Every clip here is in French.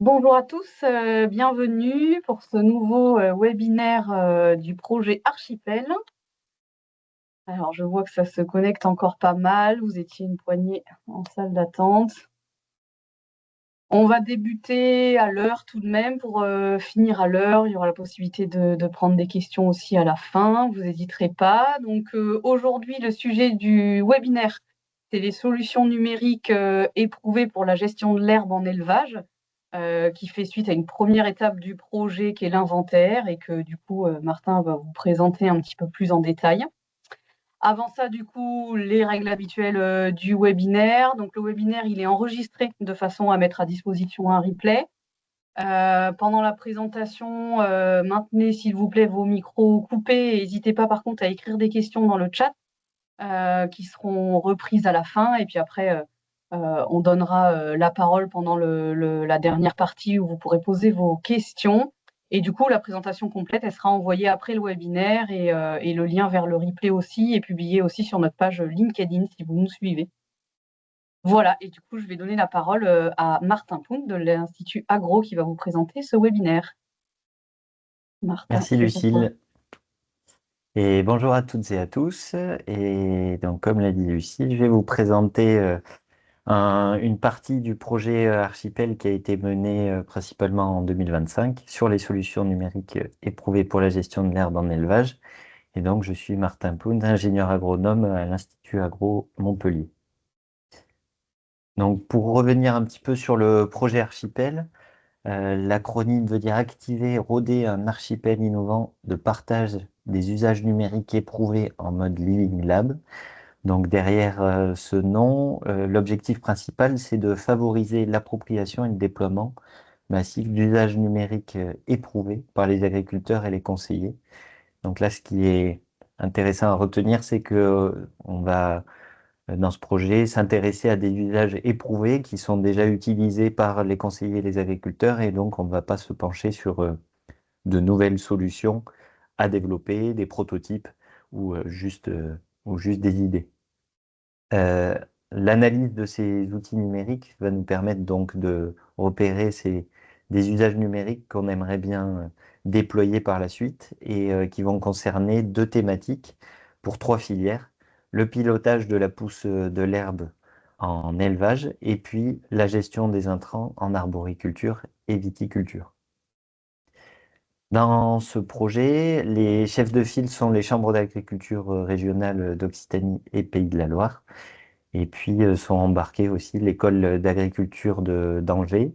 Bonjour à tous, bienvenue pour ce nouveau webinaire du projet Archipel. Alors, je vois que ça se connecte encore pas mal. Vous étiez une poignée en salle d'attente. On va débuter à l'heure tout de même pour finir à l'heure. Il y aura la possibilité de prendre des questions aussi à la fin. Vous n'hésiterez pas. Donc, aujourd'hui, le sujet du webinaire, c'est les solutions numériques éprouvées pour la gestion de l'herbe en élevage. Qui fait suite à une première étape du projet qui est l'inventaire et que du coup Martin va vous présenter un petit peu plus en détail. Avant ça, du coup, les règles habituelles du webinaire. Donc le webinaire, il est enregistré de façon à mettre à disposition un replay. Pendant la présentation, maintenez s'il vous plaît vos micros coupés et n'hésitez pas par contre à écrire des questions dans le chat qui seront reprises à la fin. Et puis après, on donnera la parole pendant la dernière partie où vous pourrez poser vos questions. Et du coup, la présentation complète, elle sera envoyée après le webinaire et le lien vers le replay aussi est publié aussi sur notre page LinkedIn si vous nous suivez. Voilà, et du coup, je vais donner la parole à Martin Pounk de l'Institut Agro qui va vous présenter ce webinaire. Martin, Merci c'est à toi. Lucille et bonjour à toutes et à tous. Et donc comme l'a dit Lucille, je vais vous présenter une partie du projet Archipel qui a été mené principalement en 2025 sur les solutions numériques éprouvées pour la gestion de l'herbe en élevage. Et donc je suis Martin Pound, ingénieur agronome à l'Institut Agro Montpellier. Donc pour revenir un petit peu sur le projet Archipel, l'acronyme veut dire activer, roder un archipel innovant de partage des usages numériques éprouvés en mode Living Lab. Donc derrière ce nom, l'objectif principal, c'est de favoriser l'appropriation et le déploiement massif d'usages numériques éprouvés par les agriculteurs et les conseillers. Donc là, ce qui est intéressant à retenir, c'est que on va dans ce projet, s'intéresser à des usages éprouvés qui sont déjà utilisés par les conseillers et les agriculteurs, et donc on ne va pas se pencher sur de nouvelles solutions à développer, des prototypes ou, ou juste des idées. Euh, L'analyse de ces outils numériques va nous permettre donc de repérer des usages numériques qu'on aimerait bien déployer par la suite et qui vont concerner deux thématiques pour trois filières. Le pilotage de la pousse de l'herbe en élevage et puis la gestion des intrants en arboriculture et viticulture. Dans ce projet, les chefs de file sont les chambres d'agriculture régionales d'Occitanie et Pays de la Loire. Et puis sont embarqués aussi l'école d'agriculture d'Angers,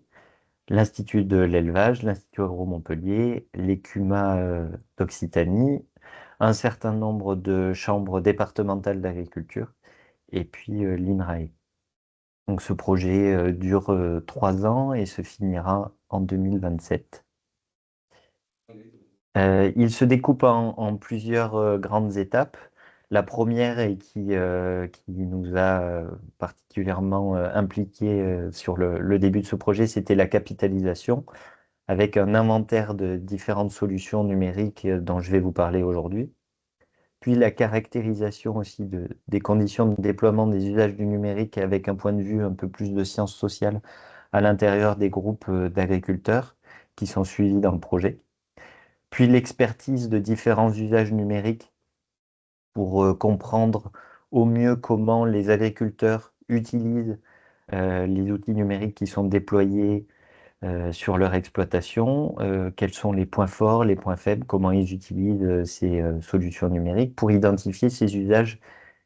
l'Institut de l'élevage, l'Institut Agro Montpellier, l'ECUMA d'Occitanie, un certain nombre de chambres départementales d'agriculture et puis l'INRAE. Donc ce projet dure 3 ans et se finira en 2027. Il se découpe en plusieurs grandes étapes. La première et qui nous a particulièrement impliqués sur le début de ce projet, c'était la capitalisation, avec un inventaire de différentes solutions numériques dont je vais vous parler aujourd'hui. Puis la caractérisation aussi des conditions de déploiement des usages du numérique avec un point de vue un peu plus de sciences sociales à l'intérieur des groupes d'agriculteurs qui sont suivis dans le projet. Puis l'expertise de différents usages numériques pour comprendre au mieux comment les agriculteurs utilisent les outils numériques qui sont déployés sur leur exploitation, quels sont les points forts, les points faibles, comment ils utilisent ces solutions numériques pour identifier ces usages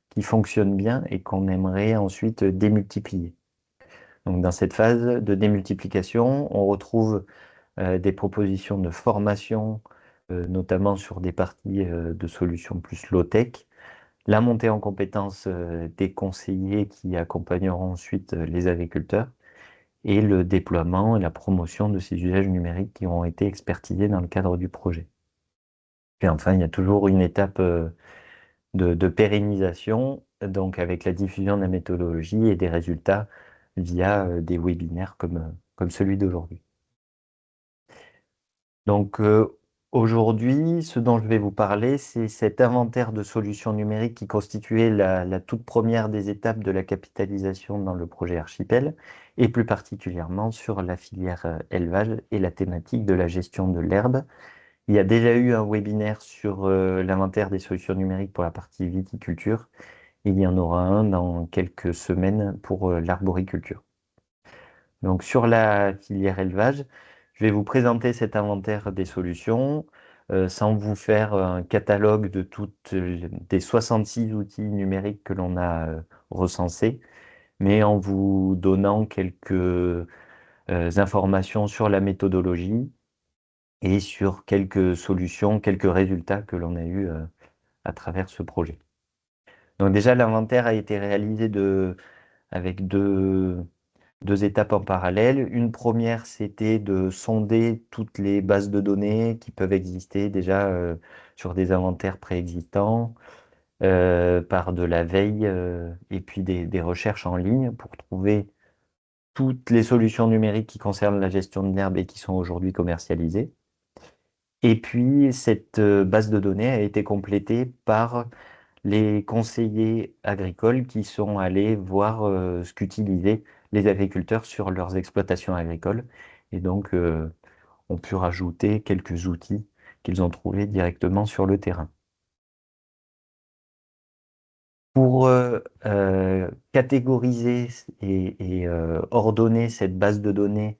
qui fonctionnent bien et qu'on aimerait ensuite démultiplier. Donc dans cette phase de démultiplication, on retrouve des propositions de formation, notamment sur des parties de solutions plus low-tech, la montée en compétences des conseillers qui accompagneront ensuite les agriculteurs, et le déploiement et la promotion de ces usages numériques qui ont été expertisés dans le cadre du projet. Puis enfin, il y a toujours une étape de pérennisation, donc avec la diffusion de la méthodologie et des résultats via des webinaires comme celui d'aujourd'hui. Donc, Aujourd'hui, ce dont je vais vous parler, c'est cet inventaire de solutions numériques qui constituait la toute première des étapes de la capitalisation dans le projet Archipel, et plus particulièrement sur la filière élevage et la thématique de la gestion de l'herbe. Il y a déjà eu un webinaire sur l'inventaire des solutions numériques pour la partie viticulture. Il y en aura un dans quelques semaines pour l'arboriculture. Donc sur la filière élevage, je vais vous présenter cet inventaire des solutions sans vous faire un catalogue de toutes des 66 outils numériques que l'on a recensés, mais en vous donnant quelques informations sur la méthodologie et sur quelques solutions, quelques résultats que l'on a eus à travers ce projet. Donc déjà, l'inventaire a été réalisé avec deux étapes en parallèle. Une première, c'était de sonder toutes les bases de données qui peuvent exister déjà sur des inventaires préexistants, par de la veille et puis des recherches en ligne pour trouver toutes les solutions numériques qui concernent la gestion de l'herbe et qui sont aujourd'hui commercialisées. Et puis, cette base de données a été complétée par les conseillers agricoles qui sont allés voir ce qu'utilisaient les agriculteurs sur leurs exploitations agricoles et donc ont pu rajouter quelques outils qu'ils ont trouvés directement sur le terrain. Pour catégoriser et ordonner cette base de données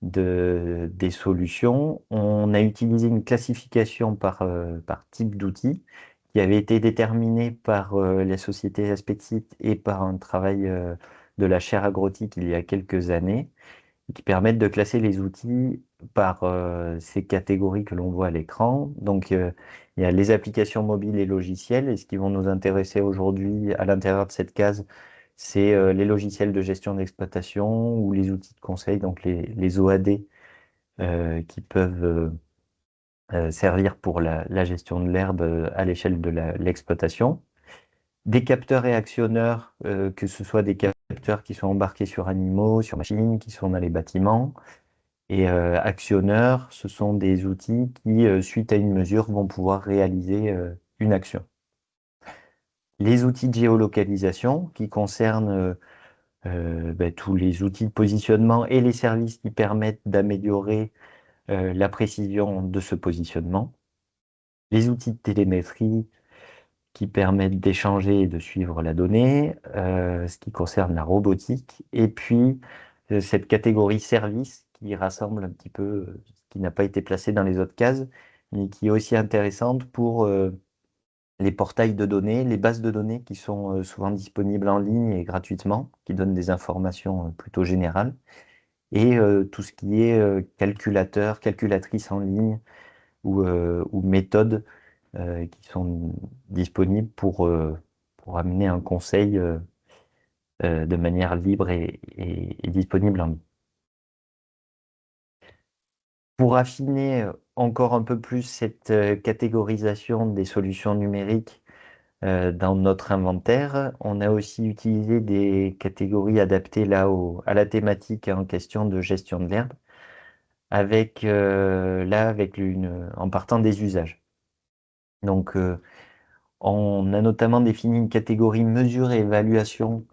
des solutions, on a utilisé une classification par type d'outils qui avait été déterminée par la société Aspexit et par un travail de la chaire agrotique il y a quelques années, qui permettent de classer les outils par ces catégories que l'on voit à l'écran. Donc, il y a les applications mobiles et logiciels, et ce qui vont nous intéresser aujourd'hui à l'intérieur de cette case, c'est les logiciels de gestion d'exploitation ou les outils de conseil, donc les OAD, qui peuvent servir pour la gestion de l'herbe à l'échelle de l'exploitation. Des capteurs et actionneurs, que ce soit des capteurs qui sont embarqués sur animaux, sur machines, qui sont dans les bâtiments. Et actionneurs, ce sont des outils qui, suite à une mesure, vont pouvoir réaliser une action. Les outils de géolocalisation qui concernent tous les outils de positionnement et les services qui permettent d'améliorer la précision de ce positionnement. Les outils de télémétrie qui permettent d'échanger et de suivre la donnée, ce qui concerne la robotique, et puis cette catégorie service qui rassemble un petit peu ce qui n'a pas été placé dans les autres cases, mais qui est aussi intéressante pour les portails de données, les bases de données qui sont souvent disponibles en ligne et gratuitement, qui donnent des informations plutôt générales, et tout ce qui est calculateur, calculatrice en ligne ou méthode qui sont disponibles pour amener un conseil de manière libre et disponible en ligne. Pour affiner encore un peu plus cette catégorisation des solutions numériques dans notre inventaire, on a aussi utilisé des catégories adaptées là à la thématique en question de gestion de l'herbe, en partant des usages. Donc, on a notamment défini une catégorie mesure et évaluation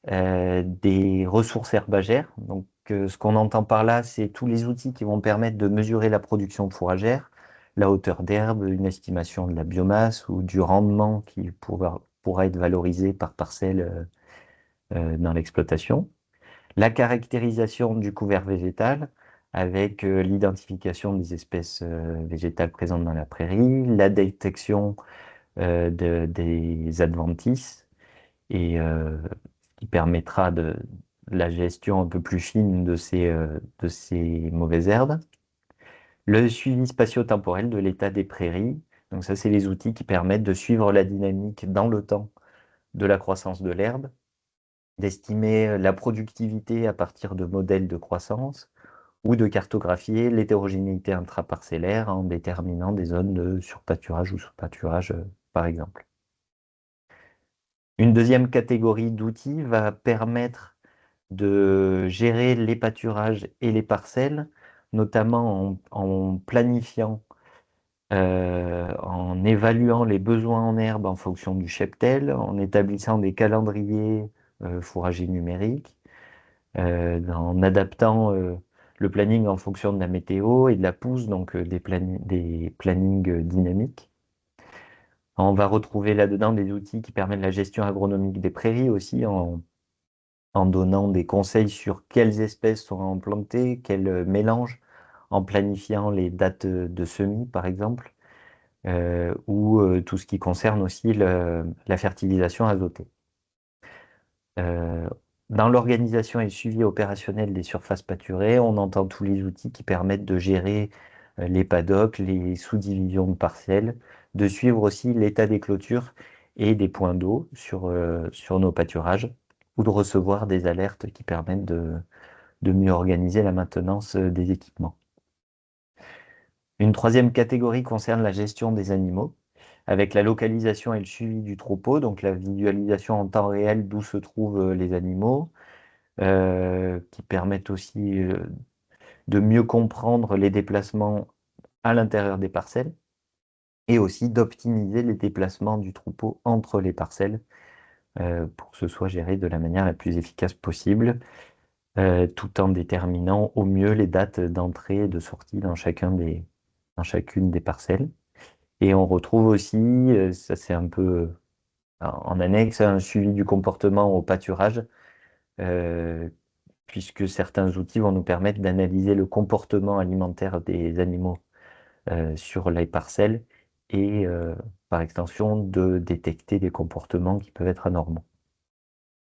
des ressources herbagères. Donc, ce qu'on entend par là, c'est tous les outils qui vont permettre de mesurer la production fourragère, la hauteur d'herbe, une estimation de la biomasse ou du rendement qui pourra être valorisé par parcelle dans l'exploitation. La caractérisation du couvert végétal avec l'identification des espèces végétales présentes dans la prairie, la détection des adventices et qui permettra de la gestion un peu plus fine de ces mauvaises herbes. Le suivi spatio-temporel de l'état des prairies. Donc ça, c'est les outils qui permettent de suivre la dynamique dans le temps de la croissance de l'herbe, d'estimer la productivité à partir de modèles de croissance ou de cartographier l'hétérogénéité intraparcellaire en déterminant des zones de surpâturage ou sous-pâturage, par exemple. Une deuxième catégorie d'outils va permettre de gérer les pâturages et les parcelles, notamment en planifiant en évaluant les besoins en herbe en fonction du cheptel, en établissant des calendriers fourragers numériques, en adaptant le planning en fonction de la météo et de la pousse, donc des plannings dynamiques. On va retrouver là-dedans des outils qui permettent la gestion agronomique des prairies aussi, en donnant des conseils sur quelles espèces sont plantées, quels mélanges, en planifiant les dates de semis, par exemple, ou tout ce qui concerne aussi la fertilisation azotée. Euh, Dans l'organisation et le suivi opérationnel des surfaces pâturées, on entend tous les outils qui permettent de gérer les paddocks, les sous-divisions de parcelles, de suivre aussi l'état des clôtures et des points d'eau sur nos pâturages, ou de recevoir des alertes qui permettent de mieux organiser la maintenance des équipements. Une troisième catégorie concerne la gestion des animaux, avec la localisation et le suivi du troupeau, donc la visualisation en temps réel d'où se trouvent les animaux, qui permettent aussi de mieux comprendre les déplacements à l'intérieur des parcelles et aussi d'optimiser les déplacements du troupeau entre les parcelles pour que ce soit géré de la manière la plus efficace possible, tout en déterminant au mieux les dates d'entrée et de sortie dans chacune des parcelles. Et on retrouve aussi, ça c'est un peu en annexe, un suivi du comportement au pâturage, euh, puisque certains outils vont nous permettre d'analyser le comportement alimentaire des animaux sur les parcelles et par extension de détecter des comportements qui peuvent être anormaux.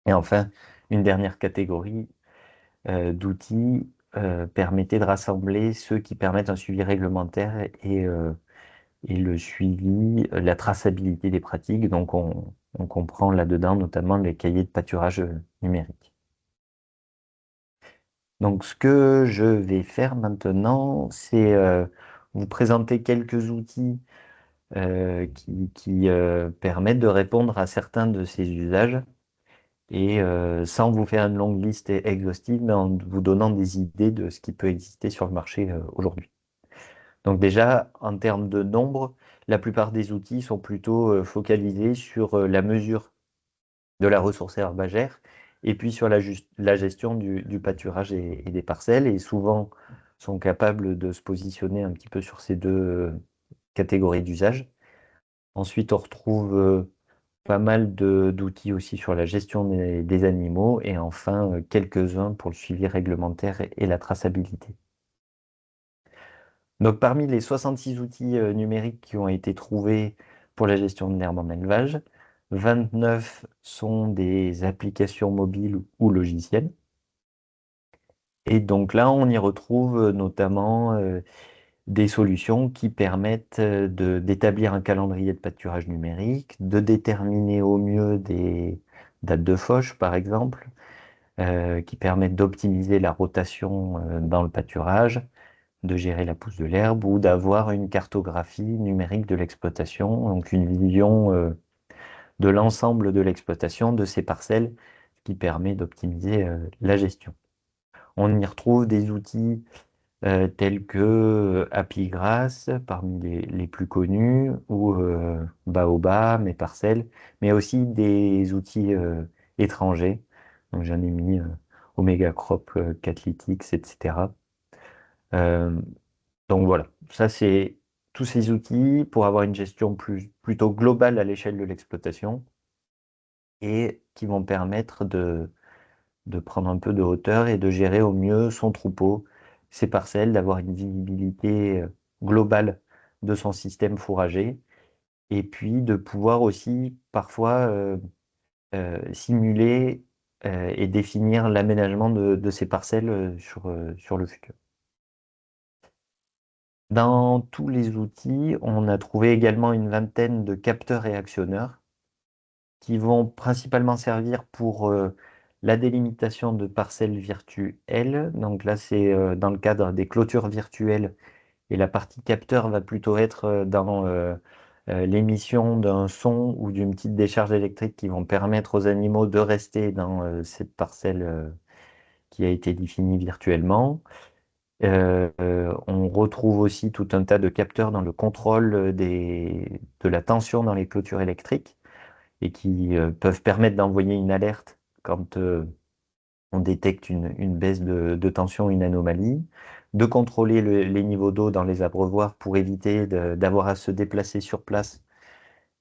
Et enfin, une dernière catégorie d'outils permettait de rassembler ceux qui permettent un suivi réglementaire et le suivi, la traçabilité des pratiques. Donc on comprend là-dedans notamment les cahiers de pâturage numérique. Donc, ce que je vais faire maintenant, c'est vous présenter quelques outils qui permettent de répondre à certains de ces usages et sans vous faire une longue liste exhaustive, mais en vous donnant des idées de ce qui peut exister sur le marché aujourd'hui. Donc déjà, en termes de nombre, la plupart des outils sont plutôt focalisés sur la mesure de la ressource herbagère, et puis sur la gestion du pâturage et des parcelles, et souvent sont capables de se positionner un petit peu sur ces deux catégories d'usage. Ensuite, on retrouve pas mal d'outils aussi sur la gestion des animaux, et enfin quelques-uns pour le suivi réglementaire et la traçabilité. Donc parmi les 66 outils numériques qui ont été trouvés pour la gestion de l'herbe en élevage, 29 sont des applications mobiles ou logicielles. Et donc là, on y retrouve notamment des solutions qui permettent d'établir un calendrier de pâturage numérique, de déterminer au mieux des dates de fauche, par exemple, qui permettent d'optimiser la rotation dans le pâturage, de gérer la pousse de l'herbe ou d'avoir une cartographie numérique de l'exploitation, donc une vision de l'ensemble de l'exploitation de ces parcelles, ce qui permet d'optimiser la gestion. On y retrouve des outils tels que Apigrass, parmi les plus connus, ou Baobab, mes parcelles, mais aussi des outils étrangers. Donc j'en ai mis Omega Crop, Catlytics, etc. Euh, donc voilà, ça c'est tous ces outils pour avoir une gestion plutôt globale à l'échelle de l'exploitation et qui vont permettre de prendre un peu de hauteur et de gérer au mieux son troupeau, ses parcelles, d'avoir une visibilité globale de son système fourrager et puis de pouvoir aussi parfois simuler et définir l'aménagement de ces parcelles sur le futur. Dans tous les outils, on a trouvé également une vingtaine de capteurs et actionneurs qui vont principalement servir pour la délimitation de parcelles virtuelles. Donc là, c'est dans le cadre des clôtures virtuelles et la partie capteur va plutôt être dans l'émission d'un son ou d'une petite décharge électrique qui vont permettre aux animaux de rester dans cette parcelle qui a été définie virtuellement. On retrouve aussi tout un tas de capteurs dans le contrôle de la tension dans les clôtures électriques et qui peuvent permettre d'envoyer une alerte quand on détecte une baisse de tension, une anomalie, de contrôler les niveaux d'eau dans les abreuvoirs pour éviter d'avoir à se déplacer sur place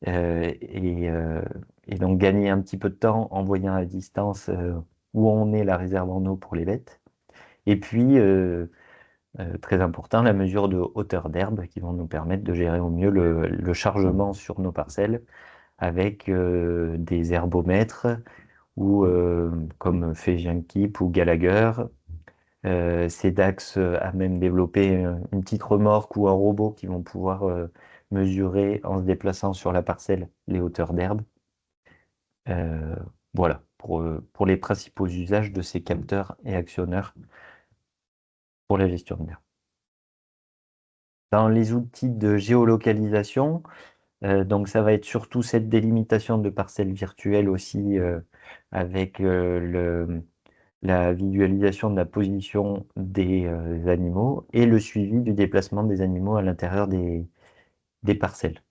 euh, et, euh, et donc gagner un petit peu de temps en voyant à distance où on est la réserve en eau pour les bêtes. Et puis, très important, la mesure de hauteur d'herbe qui vont nous permettre de gérer au mieux le chargement sur nos parcelles avec des herbomètres ou comme fait Jenkip ou Gallagher. CEDAX a même développé une petite remorque ou un robot qui vont pouvoir mesurer en se déplaçant sur la parcelle les hauteurs d'herbe. Euh, voilà, pour les principaux usages de ces capteurs et actionneurs pour la gestion de mer. Dans les outils de géolocalisation, donc ça va être surtout cette délimitation de parcelles virtuelles aussi avec la visualisation de la position des animaux et le suivi du déplacement des animaux à l'intérieur des parcelles.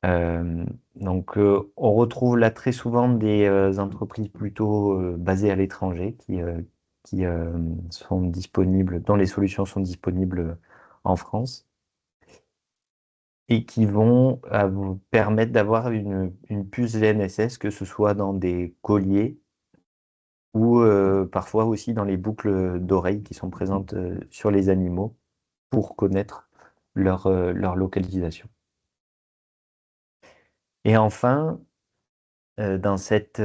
Donc on retrouve là très souvent des entreprises plutôt basées à l'étranger qui sont disponibles, dont les solutions sont disponibles en France et qui vont vous permettre d'avoir une puce GNSS, que ce soit dans des colliers ou parfois aussi dans les boucles d'oreilles qui sont présentes sur les animaux pour connaître leur localisation. Et enfin, dans cette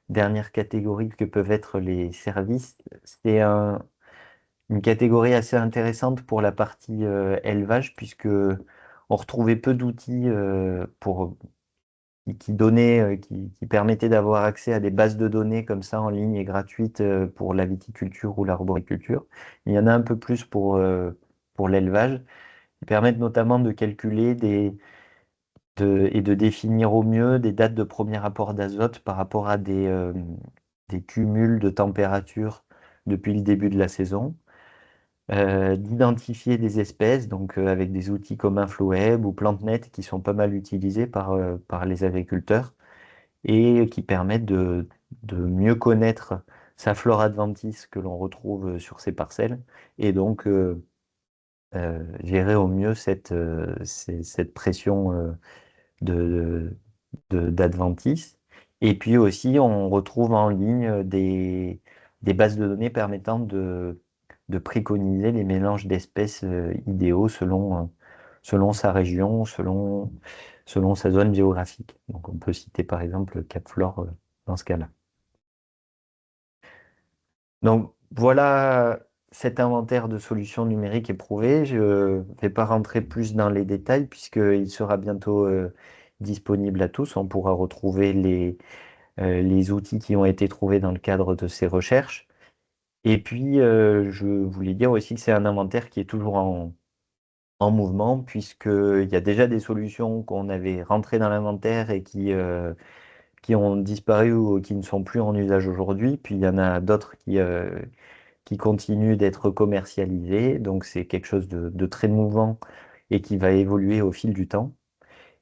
dernière catégorie que peuvent être les services, c'est une catégorie assez intéressante pour la partie élevage, puisque on retrouvait peu d'outils qui permettaient d'avoir accès à des bases de données comme ça en ligne et gratuites pour la viticulture ou l'arboriculture. Il y en a un peu plus pour l'élevage. Ils permettent notamment de calculer et de définir au mieux des dates de premier apport d'azote par rapport à des cumuls de température depuis le début de la saison. D'identifier des espèces, donc avec des outils comme InfluWeb ou PlanteNet qui sont pas mal utilisés par les agriculteurs et qui permettent de mieux connaître sa flore adventice que l'on retrouve sur ces parcelles et donc gérer au mieux cette pression de, d'adventice. Et puis aussi, on retrouve en ligne des bases de données permettant de préconiser les mélanges d'espèces idéaux selon sa région, selon sa zone géographique. Donc on peut citer par exemple Cap Flore dans ce cas-là. Donc voilà cet inventaire de solutions numériques éprouvées. Je ne vais pas rentrer plus dans les détails puisqu'il sera bientôt disponible à tous. On pourra retrouver les outils qui ont été trouvés dans le cadre de ces recherches. Et puis, je voulais dire aussi que c'est un inventaire qui est toujours en mouvement puisqu'il y a déjà des solutions qu'on avait rentrées dans l'inventaire et qui ont disparu ou qui ne sont plus en usage aujourd'hui. Puis il y en a d'autres qui continue d'être commercialisé. Donc c'est quelque chose de très mouvant et qui va évoluer au fil du temps.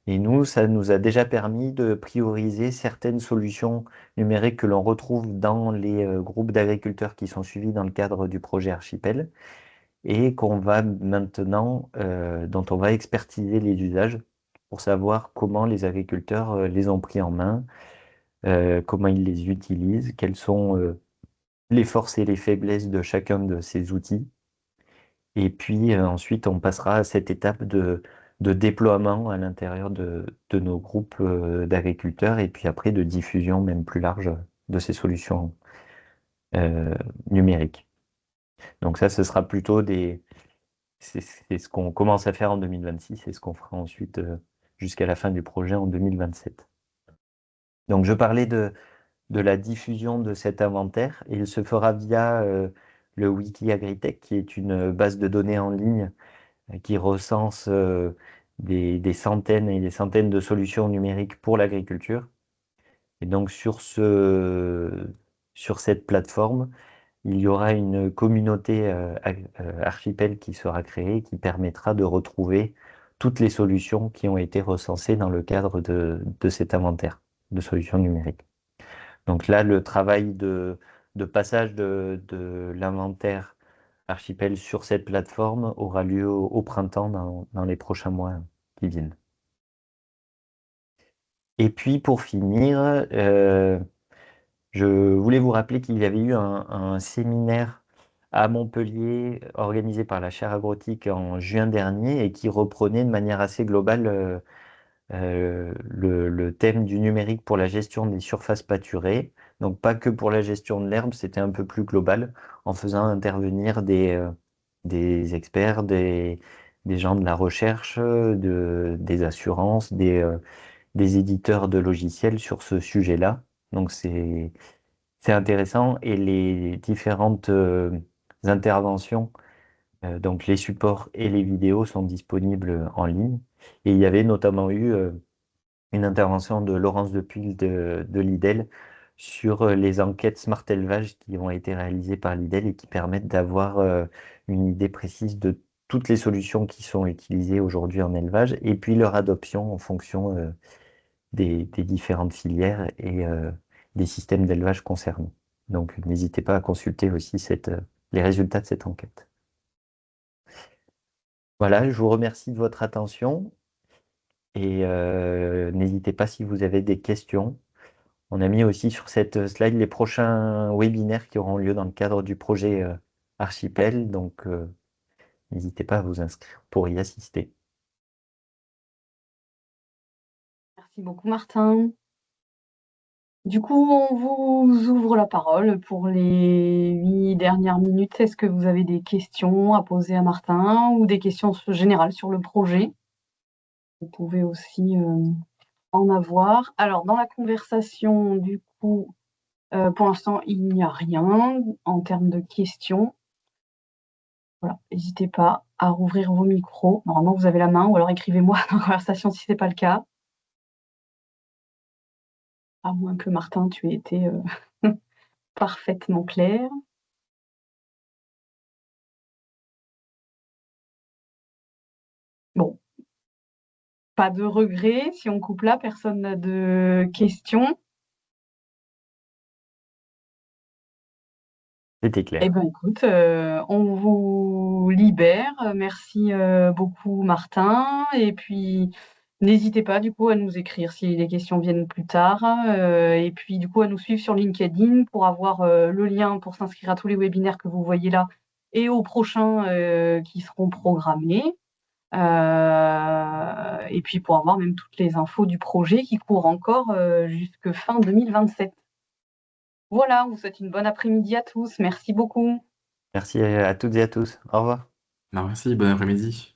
Et nous, ça nous a déjà permis de prioriser certaines solutions numériques que l'on retrouve dans les groupes d'agriculteurs qui sont suivis dans le cadre du projet Archipel et qu'on va maintenant, dont on va expertiser les usages pour savoir comment les agriculteurs les ont pris en main, comment ils les utilisent, quels sont les forces et les faiblesses de chacun de ces outils. Et puis ensuite, on passera à cette étape de déploiement à l'intérieur de nos groupes d'agriculteurs et puis après de diffusion même plus large de ces solutions euh, numériques. Donc ça, ce sera plutôt c'est ce qu'on commence à faire en 2026 et ce qu'on fera ensuite jusqu'à la fin du projet en 2027. Donc je parlais de la diffusion de cet inventaire et il se fera via le Wiki Agritech, qui est une base de données en ligne qui recense des centaines et des centaines de solutions numériques pour l'agriculture. Et donc sur cette plateforme, il y aura une communauté archipel qui sera créée qui permettra de retrouver toutes les solutions qui ont été recensées dans le cadre de cet inventaire de solutions numériques. Donc là, le travail de passage de l'inventaire archipel sur cette plateforme aura lieu au printemps dans les prochains mois qui viennent. Et puis pour finir, je voulais vous rappeler qu'il y avait eu un séminaire à Montpellier organisé par la chaire agrotique en juin dernier et qui reprenait de manière assez globale le thème du numérique pour la gestion des surfaces pâturées. Donc pas que pour la gestion de l'herbe, c'était un peu plus global en faisant intervenir des experts, des gens de la recherche, des assurances, des éditeurs de logiciels sur ce sujet-là. Donc c'est intéressant et les différentes interventions, donc les supports et les vidéos sont disponibles en ligne. Et il y avait notamment eu une intervention de Laurence Depuy de l'IDEL sur les enquêtes Smart Élevage qui ont été réalisées par l'IDEL et qui permettent d'avoir une idée précise de toutes les solutions qui sont utilisées aujourd'hui en élevage et puis leur adoption en fonction des différentes filières et des systèmes d'élevage concernés. Donc n'hésitez pas à consulter aussi les résultats de cette enquête. Voilà, je vous remercie de votre attention et n'hésitez pas si vous avez des questions. On a mis aussi sur cette slide les prochains webinaires qui auront lieu dans le cadre du projet Archipel, donc n'hésitez pas à vous inscrire pour y assister. Merci beaucoup, Martin. Du coup, on vous ouvre la parole pour les 8 dernières minutes. Est-ce que vous avez des questions à poser à Martin ou des questions générales sur le projet? Vous pouvez aussi en avoir. Alors, dans la conversation, du coup, pour l'instant, il n'y a rien en termes de questions. Voilà, n'hésitez pas à rouvrir vos micros. Normalement, vous avez la main ou alors écrivez-moi dans la conversation si ce n'est pas le cas. À moins que Martin, tu aies été parfaitement clair. Bon, pas de regret. Si on coupe là, personne n'a de questions. C'était Eh clair. bien, écoute, on vous libère. Merci beaucoup, Martin. Et puis, n'hésitez pas, du coup, à nous écrire si les questions viennent plus tard. Et puis, du coup, à nous suivre sur LinkedIn pour avoir le lien pour s'inscrire à tous les webinaires que vous voyez là et aux prochains qui seront programmés. Et puis, pour avoir même toutes les infos du projet qui court encore jusque fin 2027. Voilà, on vous souhaite une bonne après-midi à tous. Merci beaucoup. Merci à toutes et à tous. Au revoir. Alors, merci, bon après-midi.